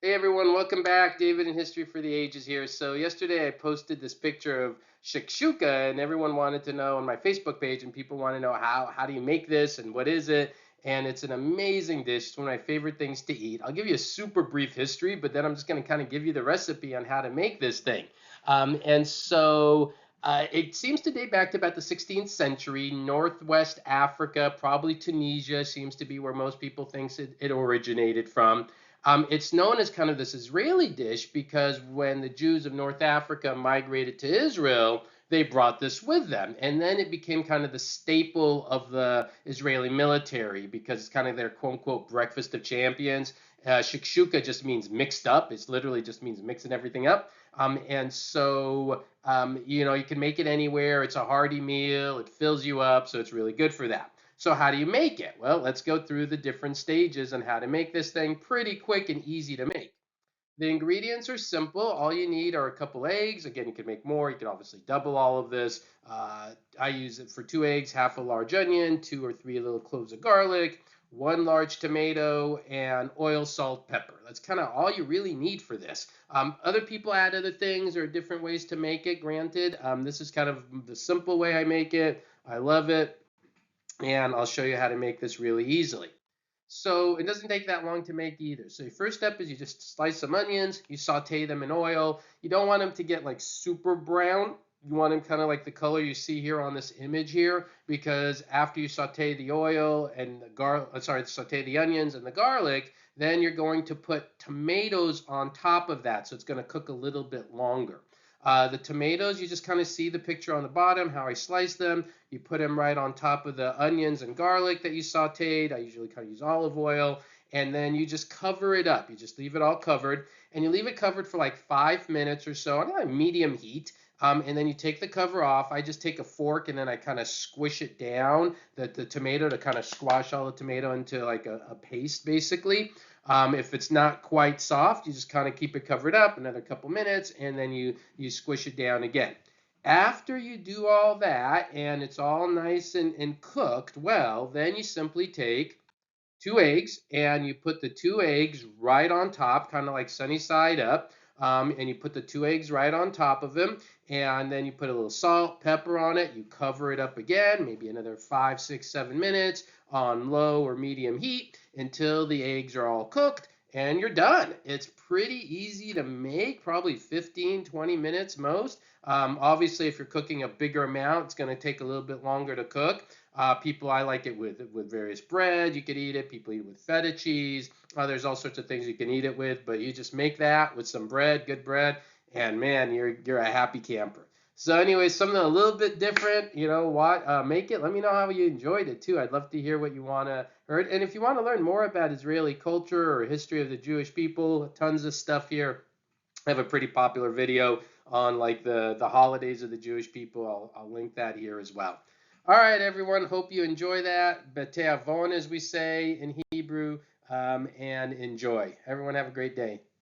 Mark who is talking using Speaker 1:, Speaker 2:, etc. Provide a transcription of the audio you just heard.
Speaker 1: Hey everyone, welcome back. David in History for the Ages here. So yesterday I posted this picture of shakshuka and everyone wanted to know on my Facebook page and people want to know how do you make this and what is it? And it's an amazing dish. It's one of my favorite things to eat. I'll give you a super brief history, but then I'm just going to kind of give you the recipe on how to make this thing. It seems to date back to about the 16th century. Northwest Africa, probably Tunisia, seems to be where most people think it originated from. It's known as kind of this Israeli dish because when the Jews of North Africa migrated to Israel, they brought this with them. And then it became kind of the staple of the Israeli military because it's kind of their quote unquote breakfast of champions. Shakshuka just means mixed up. It's literally just means mixing everything up. You can make it anywhere. It's a hearty meal. It fills you up. So it's really good for that. So how do you make it? Well, let's go through the different stages on how to make this thing pretty quick and easy to make. The ingredients are simple. All you need are a couple eggs. Again, you can make more. You can obviously double all of this. I use it for 2 eggs, half a large onion, 2 or 3 little cloves of garlic, 1 large tomato, and oil, salt, pepper. That's kind of all you really need for this. Other people add other things or different ways to make it, granted. This is kind of the simple way I make it. I love it and I'll show you how to make this really easily. So it doesn't take that long to make either. So your first step is you just slice some onions, you saute them in oil. You don't want them to get like super brown. You want them kind of like the color you see here on this image here, because after you saute the oil and the saute the onions and the garlic, then you're going to put tomatoes on top of that. So it's going to cook a little bit longer. The tomatoes, you just kind of see the picture on the bottom, how I slice them. You put them right on top of the onions and garlic that you sauteed. I usually kind of use olive oil. And then you just cover it up. You just leave it all covered. And you leave it covered for like 5 minutes or so on a medium heat. And then you take the cover off. I just take a fork and then I kind of squish it down, the tomato, to kind of squash all the tomato into like a paste, basically. If it's not quite soft, you just kind of keep it covered up another couple minutes, and then you squish it down again. After you do all that and it's all nice and cooked well, then you simply take 2 eggs and you put the 2 eggs right on top, kind of like sunny side up. And you put the 2 eggs right on top of them, and then you put a little salt, pepper on it. You cover it up again, maybe another 5, 6, 7 minutes on low or medium heat until the eggs are all cooked, and you're done. It's pretty easy to make, probably 15, 20 minutes most. Obviously, if you're cooking a bigger amount, it's going to take a little bit longer to cook. I like it with various bread. You could eat it. People eat it with feta cheese. There's all sorts of things you can eat it with, but you just make that with some bread, good bread, and man, you're a happy camper. So, anyway, something a little bit different. You know what? Make it. Let me know how you enjoyed it too. I'd love to hear what you want to heard. And if you want to learn more about Israeli culture or history of the Jewish people, tons of stuff here. I have a pretty popular video on like the holidays of the Jewish people. I'll link that here as well. All right, everyone. Hope you enjoy that. B'te'avon, as we say in Hebrew, and enjoy. Everyone have a great day.